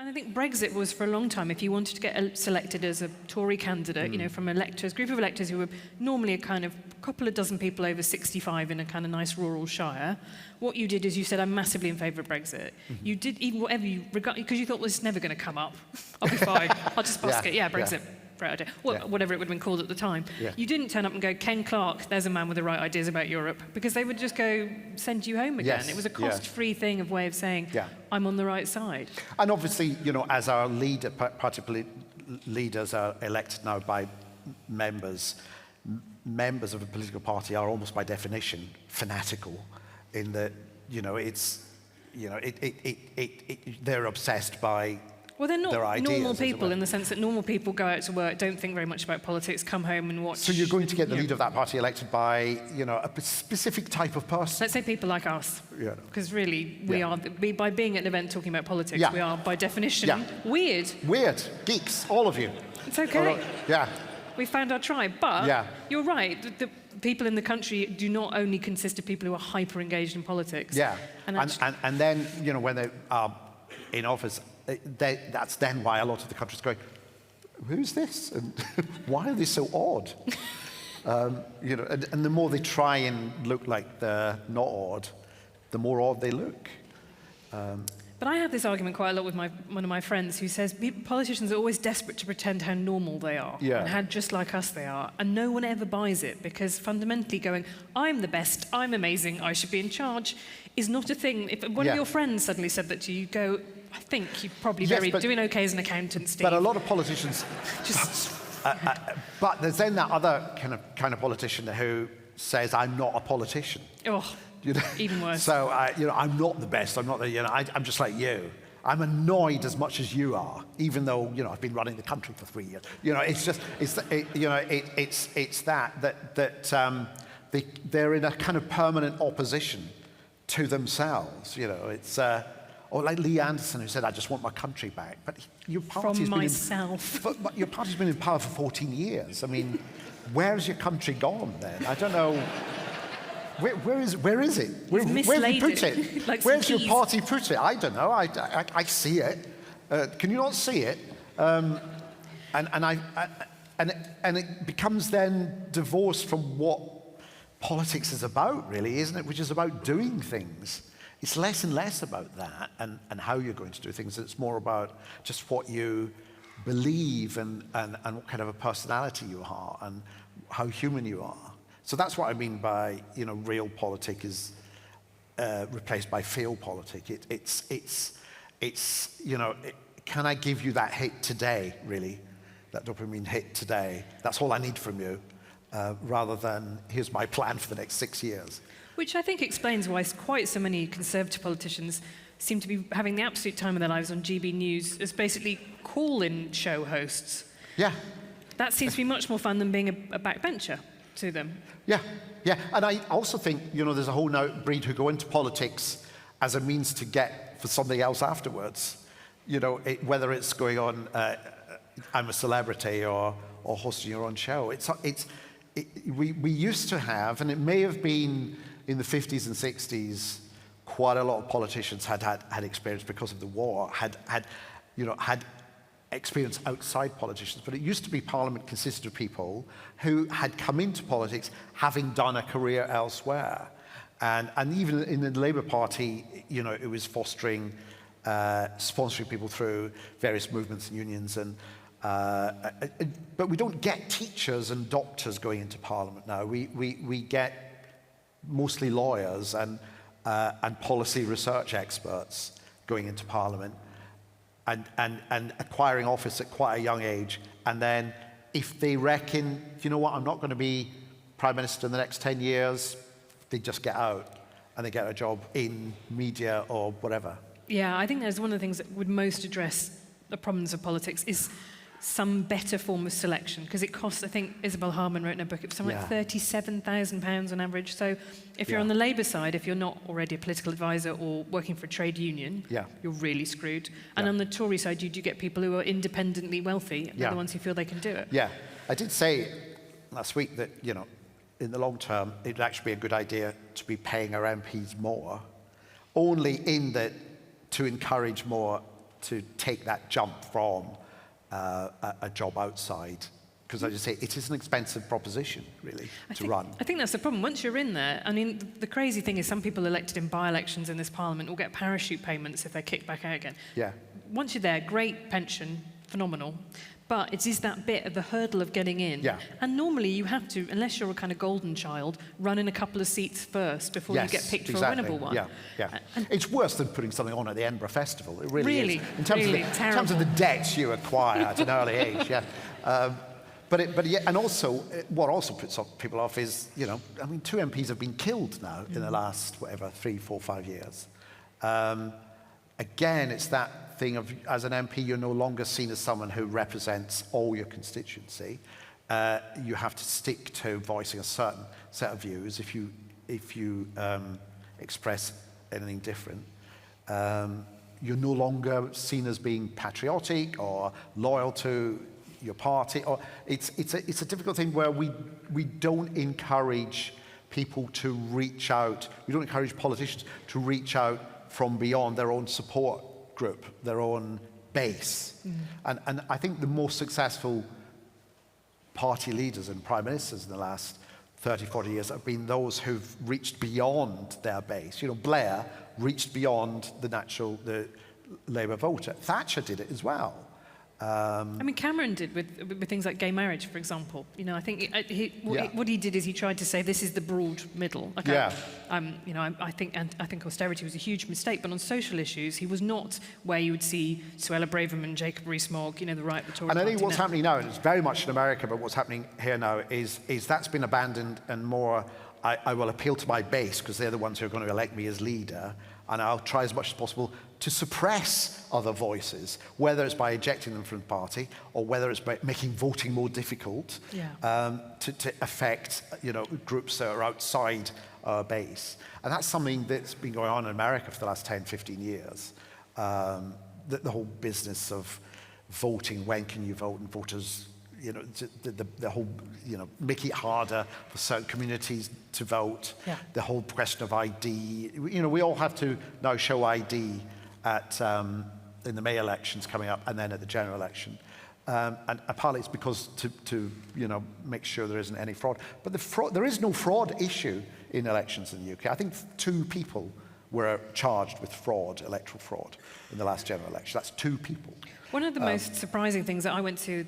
And I think Brexit was, for a long time, if you wanted to get selected as a Tory candidate, you know, from electors, group of electors who were normally a kind of couple of dozen people over 65 in a kind of nice rural shire, what you did is you said, I'm massively in favour of Brexit. You did even whatever you regard, because you thought, well, it's never going to come up. I'll be fine. I'll just busk it. Yeah, Brexit. Great idea. Whatever it would have been called at the time. You didn't turn up and go, Ken Clarke, there's a man with the right ideas about Europe, because they would just go send you home again. It was a cost-free thing of way of saying, I'm on the right side. And obviously, you know, as our leader, particularly leaders are elected now by members of a political party are almost by definition fanatical in that, you know, it's, you know, they're obsessed by Well, they're not ideas, normal people in the sense that normal people go out to work, don't think very much about politics, come home and watch. So you're going to get the leader of that party elected by, you know, a specific type of person? Let's say people like us. Because really, we are, by being at an event talking about politics, we are, by definition, weird. Weird. Geeks, all of you. It's okay. Yeah. We found our tribe. But you're right, the people in the country do not only consist of people who are hyper-engaged in politics. Yeah. And then, you know, when they are in office, that's then why a lot of the country's going, who's this? And why are they so odd? You know, and the more they try and look like they're not odd, the more odd they look. But I have this argument quite a lot with one of my friends who says politicians are always desperate to pretend how normal they are and how just like us they are. And no one ever buys it because fundamentally going, I'm the best, I'm amazing, I should be in charge, is not a thing. If one of your friends suddenly said that to you, go, I think you're probably doing okay as an accountant, Steve. But a lot of politicians... but there's then that other kind of politician who says, I'm not a politician. Oh. You know? Even worse. So, you know, I'm not the best. I'm not the, you know, I'm just like you. I'm annoyed as much as you are, even though, you know, I've been running the country for 3 years. You know, it's just, it's that they're in a kind of permanent opposition to themselves. You know, it's, or like Lee Anderson who said, I just want my country back. But your party's but your party's been in power for 14 years. I mean, where's your country gone then? I don't know. Where is it? Where have you put it? Like Where's your party put it? I don't know. I see it. Can you not see it? And it becomes then divorced from what politics is about, really, isn't it? Which is about doing things. It's less and less about that and how you're going to do things. It's more about just what you believe and what kind of a personality you are and how human you are. So that's what I mean by, you know, real politic is replaced by feel politic. It's you know, can I give you that hit today, really? That dopamine hit today. That's all I need from you, rather than here's my plan for the next 6 years. Which I think explains why quite so many Conservative politicians seem to be having the absolute time of their lives on GB News as basically call-in show hosts. Yeah. That seems to be much more fun than being a backbencher to them. Yeah, and I also think, you know, there's a whole now breed who go into politics as a means to get for something else afterwards. You know, whether it's going on, I'm a celebrity or hosting your own show. We used to have, and it may have been in the 50s and 60s, quite a lot of politicians had experience because of the war, had experience outside politicians, but it used to be Parliament consisted of people who had come into politics having done a career elsewhere. And even in the Labour Party, you know, it was fostering, sponsoring people through various movements and unions. But we don't get teachers and doctors going into Parliament now. We get mostly lawyers and policy research experts going into Parliament. And acquiring office at quite a young age. And then if they reckon, you know what, I'm not going to be Prime Minister in the next 10 years, they just get out and they get a job in media or whatever. Yeah, I think that's one of the things that would most address the problems of politics is some better form of selection, because it costs, I think Isabel Harman wrote in her book, it was something like £37,000 on average. So if you're on the Labour side, if you're not already a political advisor or working for a trade union, you're really screwed. And on the Tory side, you do get people who are independently wealthy, they're the ones who feel they can do it. Yeah, I did say last week that, you know, in the long term, it'd actually be a good idea to be paying our MPs more, only in that to encourage more to take that jump from a job outside. Because as you say, it is an expensive proposition, really, to run. I think that's the problem. Once you're in there, I mean, the crazy thing is some people elected in by-elections in this parliament will get parachute payments if they're kicked back out again. Yeah. Once you're there, great pension, phenomenal. But it is that bit of the hurdle of getting in. Yeah. And normally you have to, unless you're a kind of golden child, run in a couple of seats first before you get picked for a winnable one. Yeah, yeah. It's worse than putting something on at the Edinburgh Festival. It really is. In terms of the debts you acquire at an early age, yeah. And also, what also puts people off is, I mean, 2 MPs have been killed now in the last, 3, 4, 5 years. Again, it's that thing of, as an MP, you're no longer seen as someone who represents all your constituency. You have to stick to voicing a certain set of views if you express anything different. You're no longer seen as being patriotic or loyal to your party, or it's a difficult thing where we don't encourage people to reach out. We don't encourage politicians to reach out from beyond their own support group, their own base. And I think the most successful party leaders and prime ministers in the last 30, 40 years have been those who've reached beyond their base. Blair reached beyond the Labour voter. Thatcher did it as well. I mean, Cameron did with things like gay marriage, for example. I think what he did is he tried to say this is the broad middle. Okay? Yeah. I think austerity was a huge mistake, but on social issues, he was not where you would see Suella Braverman, Jacob Rees-Mogg, the right, the Tory And I think party what's now. happening now, and it's very much in America, but what's happening here now is that's been abandoned, and more, I will appeal to my base because they're the ones who are going to elect me as leader, and I'll try as much as possible to suppress other voices, whether it's by ejecting them from the party or whether it's by making voting more difficult to affect groups that are outside our base. And that's something that's been going on in America for the last 10, 15 years. The whole business of voting, when can you vote, and voters, the whole, make it harder for certain communities to vote. Yeah. The whole question of ID. We all have to now show ID in the May elections coming up, and then at the general election. And partly it's because to make sure there isn't any fraud. But there is no fraud issue in elections in the UK. I think 2 people were charged with fraud, electoral fraud, in the last general election. That's 2 people. One of the most surprising things that I went to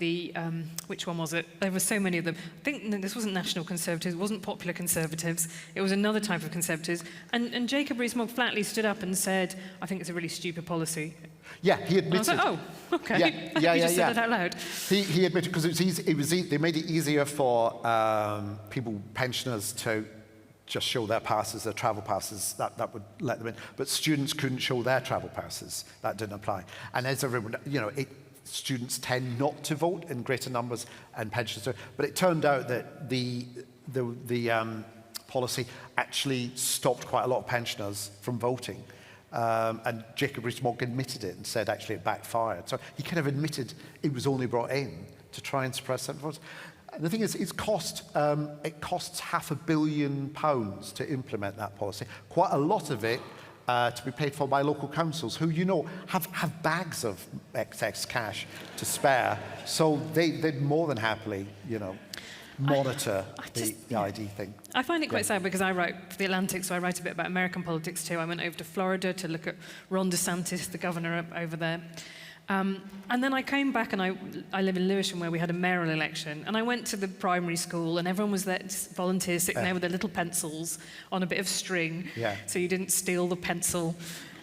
which one was it? There were so many of them. I think this wasn't National Conservatives, it wasn't Popular Conservatives, it was another type of Conservatives. And Jacob Rees-Mogg flatly stood up and said, I think it's a really stupid policy. Yeah, he admitted. And I was like, oh, okay. Yeah, you just said it out loud. He admitted, because they made it easier for pensioners to just show their passes, their travel passes, that would let them in. But students couldn't show their travel passes. That didn't apply. And as everyone, students tend not to vote in greater numbers, and pensioners do. But it turned out that the policy actually stopped quite a lot of pensioners from voting. And Jacob Rees-Mogg admitted it and said actually it backfired. So he kind of admitted it was only brought in to try and suppress certain votes. And the thing is, it costs £500 million to implement that policy. Quite a lot of it to be paid for by local councils, who have bags of excess cash to spare. So they'd more than happily, monitor the ID thing. I find it quite sad because I write for The Atlantic, so I write a bit about American politics too. I went over to Florida to look at Ron DeSantis, the governor over there. And then I came back, and I live in Lewisham, where we had a mayoral election, and I went to the primary school, and everyone was there, volunteers sitting there with their little pencils on a bit of string, so you didn't steal the pencil,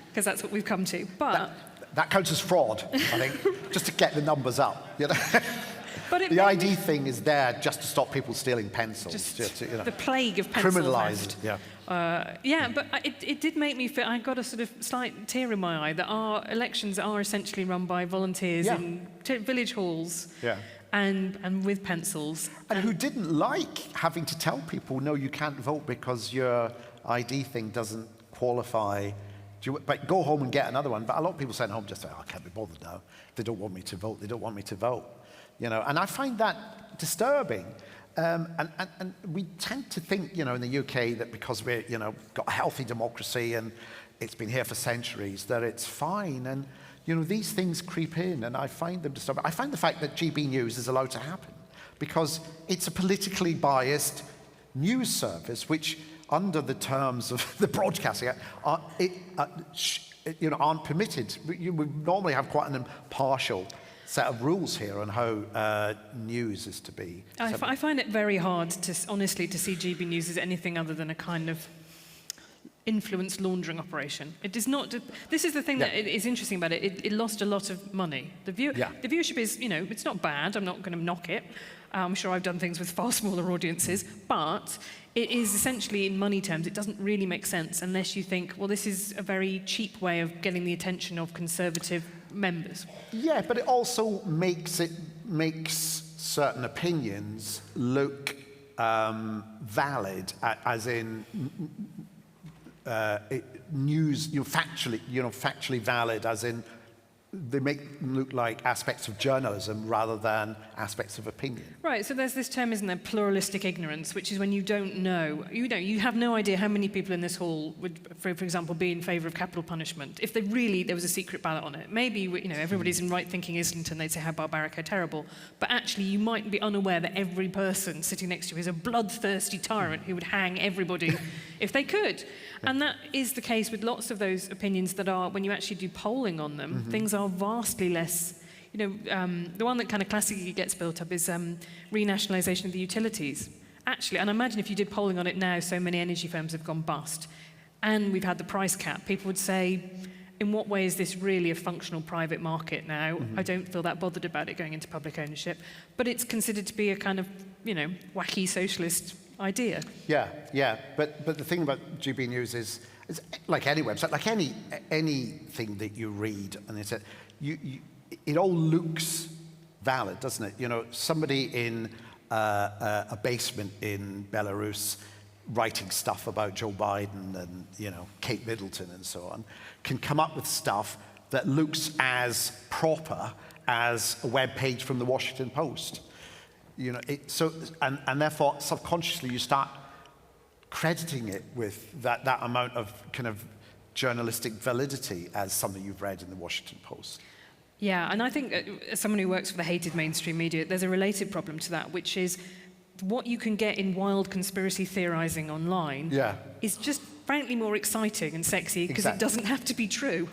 because that's what we've come to. But that counts as fraud, I think, just to get the numbers up. But the ID thing is there just to stop people stealing pencils. The plague of pencil criminalised. But it did make me feel, I got a sort of slight tear in my eye that our elections are essentially run by volunteers in village halls and with pencils. And who didn't like having to tell people, no, you can't vote because your ID thing doesn't qualify. But go home and get another one. But a lot of people sent home just say, I can't be bothered now. They don't want me to vote. They don't want me to vote. And I find that disturbing. And we tend to think, in the UK that because we're, got a healthy democracy and it's been here for centuries, that it's fine. And, You know, these things creep in, and I find them disturbing. I find the fact that GB News is allowed to happen because it's a politically biased news service, which, under the terms of the Broadcasting Act, aren't permitted. We normally have quite an impartial set of rules here on how news is to be. I find it very hard, honestly, to see GB News as anything other than a kind of influence laundering operation. It is not. This is the thing that is interesting about it. It lost a lot of money. The viewership is, it's not bad. I'm not going to knock it. I'm sure I've done things with far smaller audiences, but it is essentially, in money terms, it doesn't really make sense unless you think, well, this is a very cheap way of getting the attention of conservative members. Yeah, but it also makes certain opinions look valid, as in news, factually valid, as in they make them look like aspects of journalism rather than aspects of opinion. Right, so there's this term, isn't there, pluralistic ignorance, which is when you don't know, you have no idea how many people in this hall would, for example, be in favour of capital punishment if there was a secret ballot on it. Maybe, everybody's in right thinking isn't, and they'd say how barbaric, how terrible. But actually, you might be unaware that every person sitting next to you is a bloodthirsty tyrant who would hang everybody if they could. And that is the case with lots of those opinions that are, when you actually do polling on them, things are vastly less. The one that kind of classically gets built up is renationalisation of the utilities. Actually, and I imagine if you did polling on it now, so many energy firms have gone bust, and we've had the price cap, people would say, in what way is this really a functional private market now? I don't feel that bothered about it going into public ownership, but it's considered to be a kind of, wacky socialist idea. Yeah. But the thing about GB News is like any website, like anything that you read, and it's it all looks valid, doesn't it? Somebody in a basement in Belarus writing stuff about Joe Biden and Kate Middleton and so on can come up with stuff that looks as proper as a web page from the Washington Post. And therefore subconsciously you start crediting it with that amount of kind of journalistic validity as something you've read in the Washington Post. Yeah, and I think as someone who works for the hated mainstream media, there's a related problem to that, which is what you can get in wild conspiracy theorizing online is just frankly more exciting and sexy because it doesn't have to be true.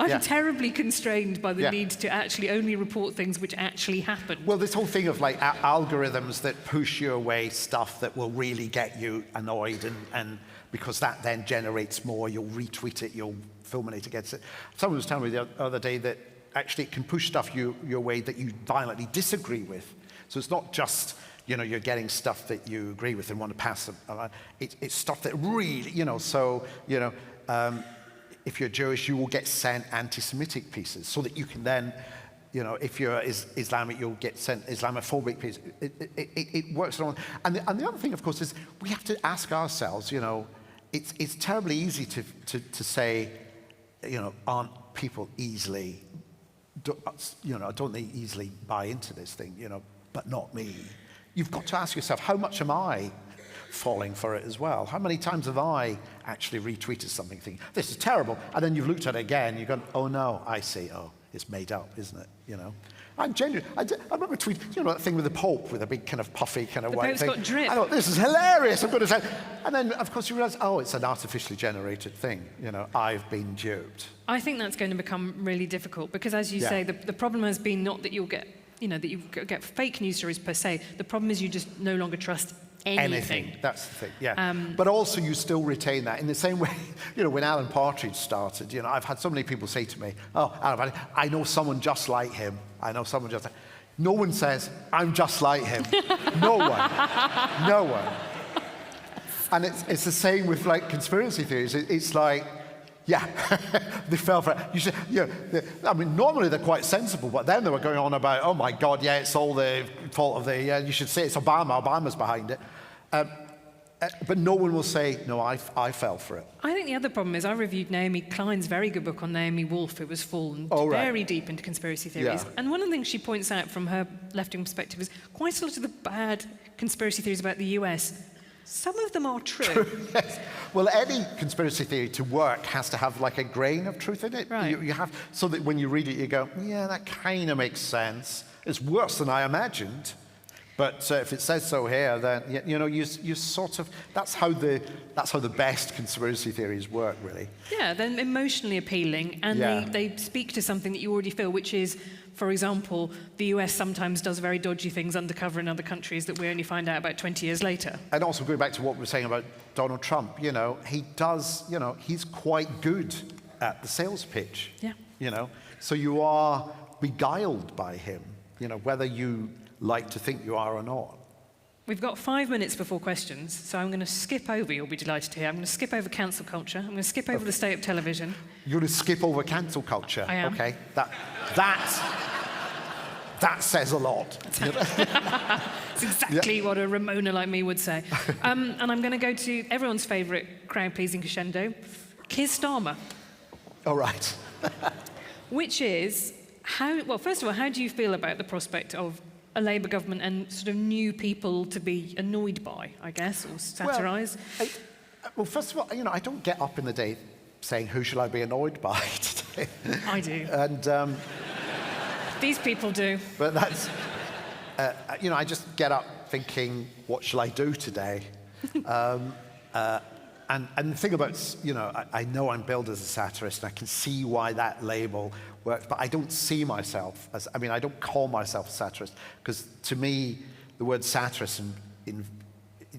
I'm terribly constrained by the need to actually only report things which actually happen. Well, this whole thing of like algorithms that push you away stuff that will really get you annoyed, and because that then generates more, you'll retweet it, you'll fulminate against it. Someone was telling me the other day that actually it can push stuff your way that you violently disagree with. So it's not just you're getting stuff that you agree with and want to pass. It's stuff that really, if you're Jewish, you will get sent anti-Semitic pieces so that you can then, if you're Islamic, you'll get sent Islamophobic pieces. It works on. And the other thing, of course, is we have to ask ourselves, it's terribly easy to say, aren't people easily, don't they easily buy into this thing, but not me. You've got to ask yourself, how much am I falling for it as well? How many times have I actually retweeted something thinking, this is terrible, and then you've looked at it again, you've gone, oh no, I see, it's made up, isn't it, I'm genuine. I remember tweeting, that thing with the Pope with a big kind of puffy kind of white thing. The Pope's got drip. I thought, this is hilarious, I'm going to say. And then, of course, you realise, it's an artificially generated thing. I've been duped. I think that's going to become really difficult because, as you say, the problem has been not that you'll get, that you get fake news stories per se. The problem is you just no longer trust anything. That's the thing, but also you still retain that in the same way, when Alan Partridge started, I've had so many people say to me, Alan, I know someone just like him. No one says, I'm just like him. No one. And it's the same with like conspiracy theories. It's like, they fell for it. You should, normally they're quite sensible, but then they were going on about, oh my God, it's all the fault of you should say it's Obama. Obama's behind it. But no one will say, no, I fell for it. I think the other problem is I reviewed Naomi Klein's very good book on Naomi Wolf, who was fallen very deep into conspiracy theories. And one of the things she points out from her left-wing perspective is quite a lot of the bad conspiracy theories about the US Some of them are true. Yes. Well, any conspiracy theory to work has to have like a grain of truth in it. Right. You have, so that when you read it, you go, yeah, that kind of makes sense. It's worse than I imagined. But if it says so here, then you sort of, that's how the best conspiracy theories work, really. Yeah, they're emotionally appealing, and they speak to something that you already feel, which is, for example, the US sometimes does very dodgy things undercover in other countries that we only find out about 20 years later. And also going back to what we were saying about Donald Trump, he does, he's quite good at the sales pitch. Yeah. So you are beguiled by him, whether you like to think you are or not. We've got 5 minutes before questions, so I'm going to skip over, you'll be delighted to hear, I'm going to skip over cancel culture, I'm going to skip over the state of television. You're going to skip over cancel culture? I am. Okay, that says a lot. It's exactly what a Ramona like me would say. And I'm going to go to everyone's favourite crowd-pleasing crescendo, Keir Starmer. All right. Which is, first of all, how do you feel about the prospect of a Labour government and sort of new people to be annoyed by, I guess, or satirise? Well, first of all, I don't get up in the day saying, who shall I be annoyed by today? I do. And these people do. But that's, I just get up thinking, what shall I do today? And the thing about, I know I'm billed as a satirist, and I can see why that label works, but I don't see myself as, I don't call myself a satirist, because to me, the word satirist it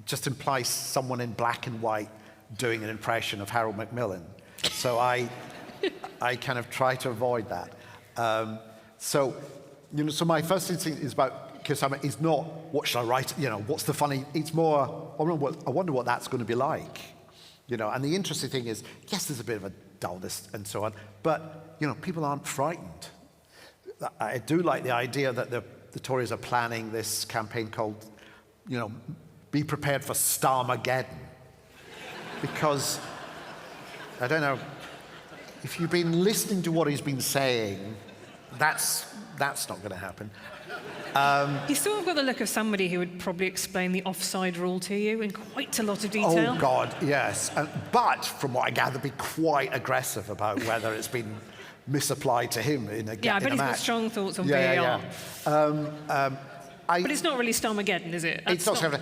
just implies someone in black and white doing an impression of Harold Macmillan. So I kind of try to avoid that. So my first instinct is about, because it's not, what should I write, what's the funny, it's more, I wonder what that's going to be like. And the interesting thing is, yes, there's a bit of a dullness and so on, but, people aren't frightened. I do like the idea that the Tories are planning this campaign called, be prepared for Starmageddon. Because, I don't know, if you've been listening to what he's been saying, that's not going to happen. You sort of got the look of somebody who would probably explain the offside rule to you in quite a lot of detail. Oh, God, yes. But from what I gather, be quite aggressive about whether it's been misapplied to him in a match. Yeah, I bet he's got strong thoughts on VAR. But it's not really Starmageddon, is it? It's not Starmageddon.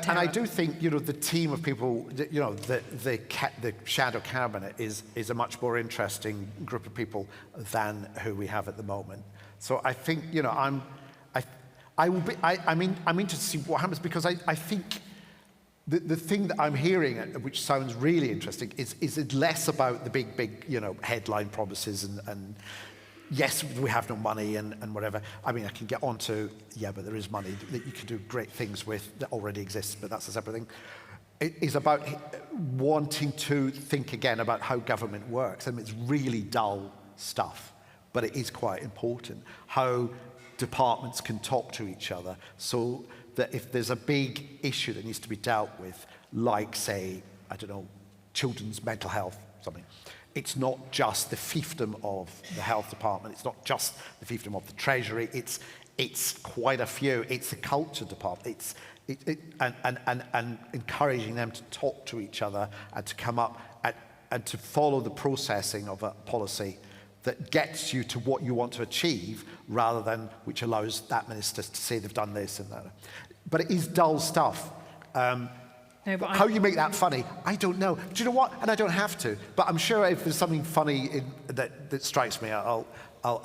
And I do think, the team of people, the shadow cabinet is a much more interesting group of people than who we have at the moment. So I think, I'm interested to see what happens, because I think the thing that I'm hearing, which sounds really interesting, is it less about the big, headline promises and yes, we have no money and whatever. I can get on to, but there is money that you can do great things with that already exists, but that's a separate thing. It is about wanting to think again about how government works. It's really dull stuff, but it is quite important. How departments can talk to each other, so that if there's a big issue that needs to be dealt with, like, say, I don't know, children's mental health, something, it's not just the fiefdom of the health department, it's not just the fiefdom of the treasury, it's quite a few, it's the culture department, and encouraging them to talk to each other and to come up and to follow the processing of a policy that gets you to what you want to achieve, rather than which allows that minister to say they've done this and that. But it is dull stuff. How you make that funny, I don't know. Do you know what? And I don't have to. But I'm sure if there's something funny that strikes me, I'll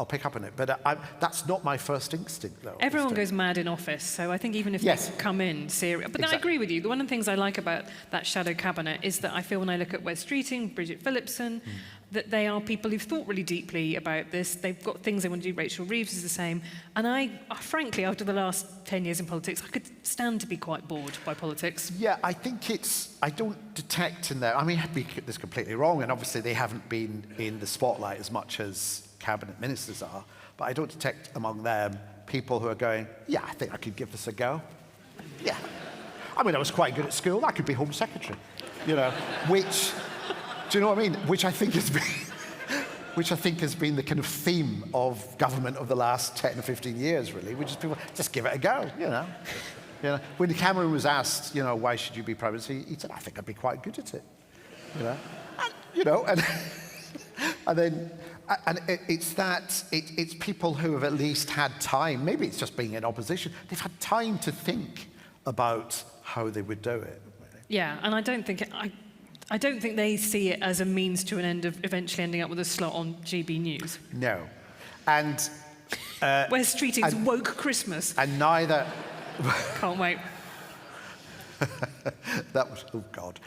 pick up on it. But that's not my first instinct, though. Everyone goes mad in office, so I think even if they come in serious. But exactly. I agree with you. One of the things I like about that shadow cabinet is that I feel when I look at Wes Streeting, Bridget Phillipson, that they are people who've thought really deeply about this. They've got things they want to do. Rachel Reeves is the same. And I, frankly, after the last 10 years in politics, I could stand to be quite bored by politics. Yeah, I think I don't detect in there, I mean, I'd be this completely wrong, and obviously they haven't been in the spotlight as much as cabinet ministers are, but I don't detect among them people who are going, yeah, I think I could give this a go. Yeah. I was quite good at school. I could be Home Secretary, which, do you know what I mean? Which I think has been the kind of theme of government of the last 10 or 15 years, really, which is people, just give it a go, You know, when Cameron was asked, you know, why should you be Prime Minister, he said, I think I'd be quite good at it. You know, and then it's people who have at least had time. Maybe it's just being in opposition. They've had time to think about how they would do it. Yeah, and I don't think they see it as a means to an end of eventually ending up with a slot on GB News. No, and Wes Streeting's woke Christmas. And neither. Can't wait. That was, oh God.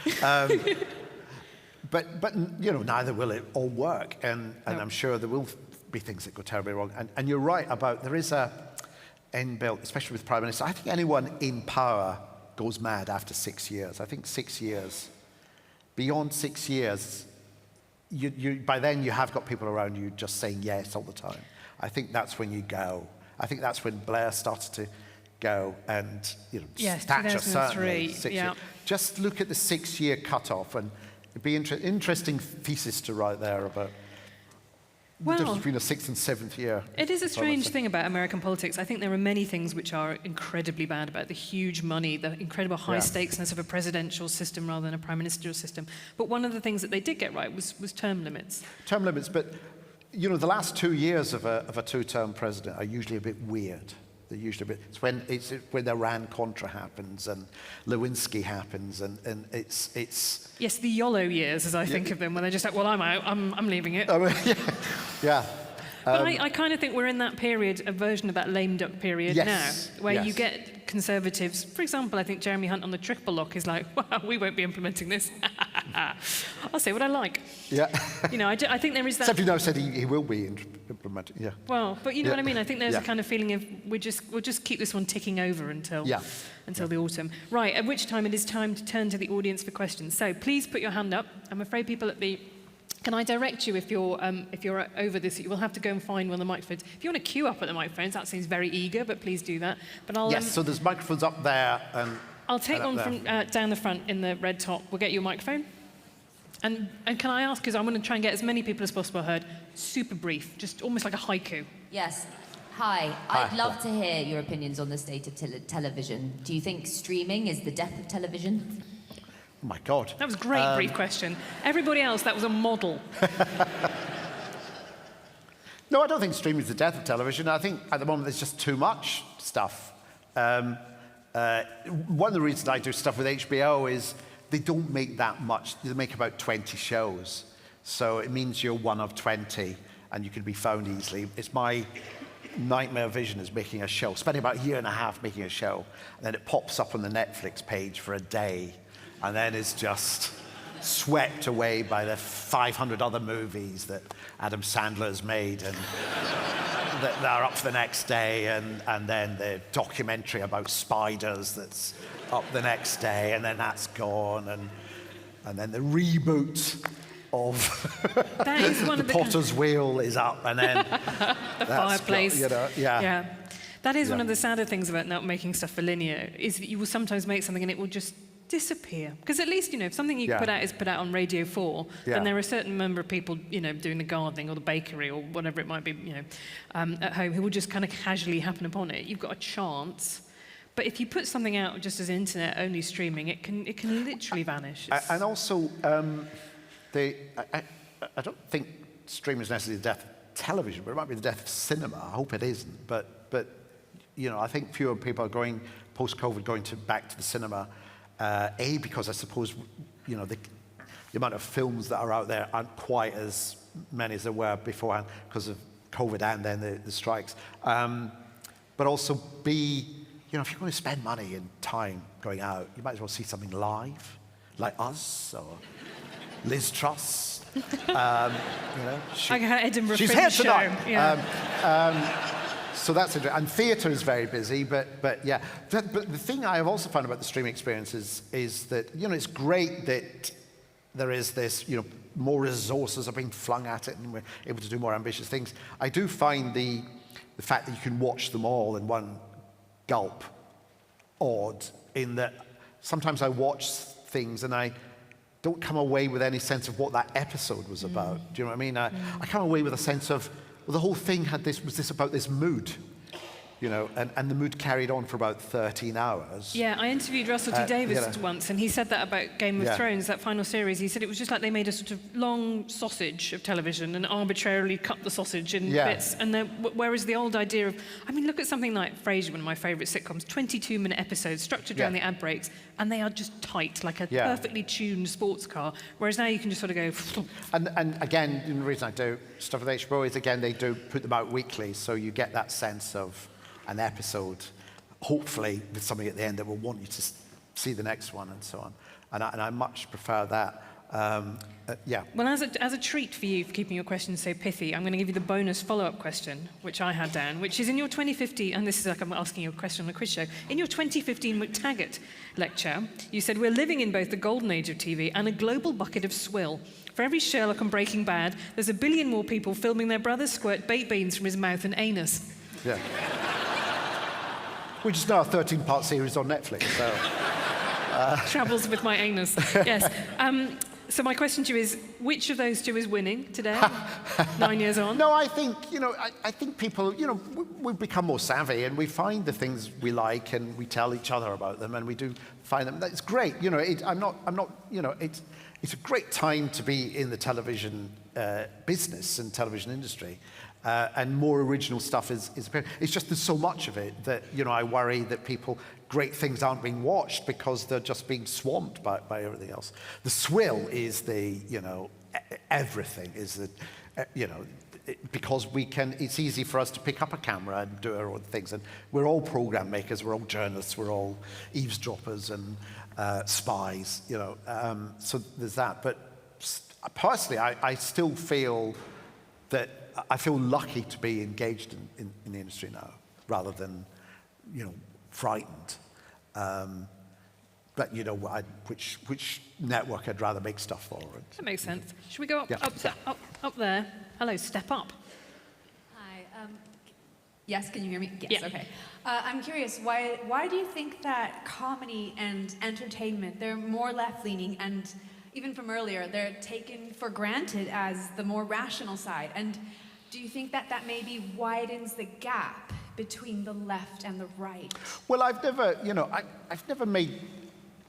But you know, neither will it all work, and I'm sure there will be things that go terribly wrong. And you're right about there is a inbuilt, especially with Prime Minister. I think anyone in power goes mad after 6 years. I think 6 years. Beyond 6 years, you by then you have got people around you just saying yes all the time. I think that's when you go. I think that's when Blair started to go, and you know, yes, Thatcher 2003, certainly. yeah. Just look at the 6-year cutoff, and it'd be interesting thesis to write there about the difference between a 6th and 7th year. It is a strange thing about American politics. I think there are many things which are incredibly bad about the huge money, the incredible high stakesness of a presidential system rather than a prime ministerial system. But one of the things that they did get right was term limits. Term limits, but you know, the last 2 years of a two-term president are usually a bit weird. They're usually a bit. It's when the Iran-Contra happens and Lewinsky happens, and it's. Yes, the YOLO years, as I think of them, when they're just like, well, I'm out, I'm leaving it. Yeah. But I kind of think we're in that period, a version of that lame duck period now, where you get Conservatives. For example, I think Jeremy Hunt on the triple lock is like, well, we won't be implementing this. I'll say what I like. Yeah. You know, I think there is that. Except you now said he will be implementing. Yeah. Well, but you know what I mean. I think there's a kind of feeling of we'll just keep this one ticking over until the autumn. Right. At which time it is time to turn to the audience for questions. So please put your hand up. I'm afraid people at the. Can I direct you if you're over this? You will have to go and find one of the microphones. If you want to queue up at the microphones, that seems very eager, but please do that. But I'll. Yes. So there's microphones up there and. I'll take one from down the front in the red top. We'll get you a microphone. And can I ask, because I'm going to try and get as many people as possible heard, super brief, just almost like a haiku. Yes. Hi. I'd love to hear your opinions on the state of television. Do you think streaming is the death of television? Oh my God. That was a great brief question. Everybody else, that was a model. No, I don't think streaming is the death of television. I think at the moment there's just too much stuff. One of the reasons I do stuff with HBO is they don't make that much. They make about 20 shows. So it means you're one of 20 and you can be found easily. It's my nightmare vision is making a show, spending about a year and a half making a show, and then it pops up on the Netflix page for a day, and then it's just swept away by the 500 other movies that Adam Sandler's made, and that are up for the next day, and then the documentary about spiders that's up the next day, and then that's gone, and then the reboot of that is one the of the Potter's Wheel is up, and then the fireplace. Got, you know, yeah. That is one of the sadder things about not making stuff for linear, is that you will sometimes make something and it will just disappear. Because at least, you know, if something you put out is put out on Radio 4, then there are a certain number of people, you know, doing the gardening or the bakery or whatever it might be, you know, at home, who will just kind of casually happen upon it. You've got a chance. But if you put something out just as internet-only streaming, it can literally vanish. And also, I don't think streaming is necessarily the death of television, but it might be the death of cinema. I hope it isn't. But you know, I think fewer people are going, post-COVID, back to the cinema. Because I suppose, you know, the amount of films that are out there aren't quite as many as there were beforehand because of COVID and then the strikes. But also B, you know, if you're going to spend money and time going out, you might as well see something live, like us or Liz Truss. You know, like her Edinburgh she's Fringe here tonight. show. Yeah. So that's interesting. And theatre is very busy, but yeah. But the thing I have also found about the streaming experience is that, you know, it's great that there is this, you know, more resources are being flung at it and we're able to do more ambitious things. I do find the fact that you can watch them all in one gulp odd, in that sometimes I watch things and I don't come away with any sense of what that episode was about. Do you know what I mean? I come away with a sense of, well, the whole thing was this about this mood. you know, and the mood carried on for about 13 hours. Yeah, I interviewed Russell T Davis you know. once, and he said that about Game of Yeah. Thrones, that final series. He said it was just like they made a sort of long sausage of television and arbitrarily cut the sausage in Yeah. bits. And then, whereas the old idea of, I mean, look at something like Frasier, one of my favourite sitcoms, 22-minute episodes structured around the ad breaks, and they are just tight, like a perfectly tuned sports car. Whereas now you can just sort of go. And again, the reason I do stuff with HBO is, again, they do put them out weekly, so you get that sense of an episode, hopefully with something at the end that will want you to see the next one and so on. And I much prefer that. Yeah. Well, as a treat for you for keeping your questions so pithy, I'm going to give you the bonus follow-up question, which I had down, which is in your 2015, and this is like I'm asking you a question on a quiz show. In your 2015 McTaggart lecture, you said, we're living in both the golden age of TV and a global bucket of swill. For every Sherlock and Breaking Bad, there's a billion more people filming their brother squirt baked beans from his mouth and anus. Yeah. Which is now a 13-part series on Netflix, so... Travels with my anus, yes. So my question to you is, which of those two is winning today, 9 years on? No, I think, you know, I think people, you know, we've become more savvy and we find the things we like and we tell each other about them and we do find them. That's great. You know, I'm not, you know, it's a great time to be in the television business and television industry. And more original stuff is appearing. It's just there's so much of it that, you know, I worry that great things aren't being watched because they're just being swamped by everything else. The swill is you know, everything is the, you know, because it's easy for us to pick up a camera and do our own things. And we're all program makers, we're all journalists, we're all eavesdroppers and spies, you know. So there's that. But personally, I still feel that I feel lucky to be engaged in the industry now, rather than, you know, frightened. But you know, which network I'd rather make stuff for. That makes sense. Should we go Yeah. up there? Hello, step up. Hi. Yes, can you hear me? Yes, Yeah. okay. I'm curious, why do you think that comedy and entertainment, they're more left-leaning, and even from earlier, they're taken for granted as the more rational side? And do you think that maybe widens the gap between the left and the right? Well, I've never, you know, I've never made,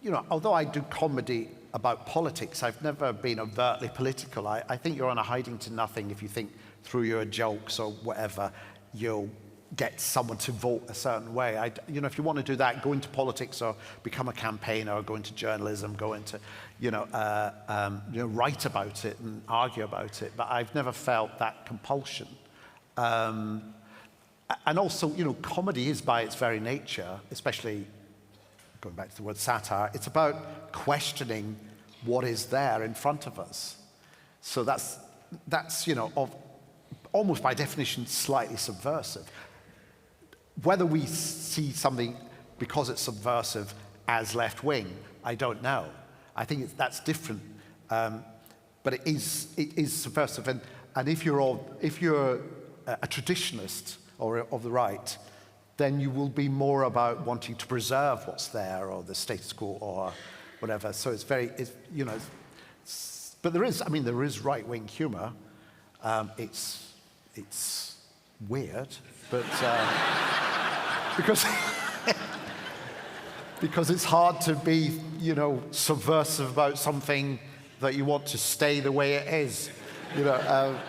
you know, although I do comedy about politics, I've never been overtly political. I think you're on a hiding to nothing if you think through your jokes or whatever, you'll get someone to vote a certain way. You know, if you want to do that, go into politics or become a campaigner or go into journalism, go into, you know, write about it and argue about it. But I've never felt that compulsion. And also, you know, comedy is by its very nature, especially going back to the word satire, it's about questioning what is there in front of us. So that's you know, almost by definition, slightly subversive. Whether we see something, because it's subversive, as left-wing, I don't know. I think that's different. But it is subversive. And if you're a traditionalist or of the right, then you will be more about wanting to preserve what's there or the status quo or whatever. So you know, but there is right-wing humor. It's weird, but because it's hard to be, you know, subversive about something that you want to stay the way it is, you know.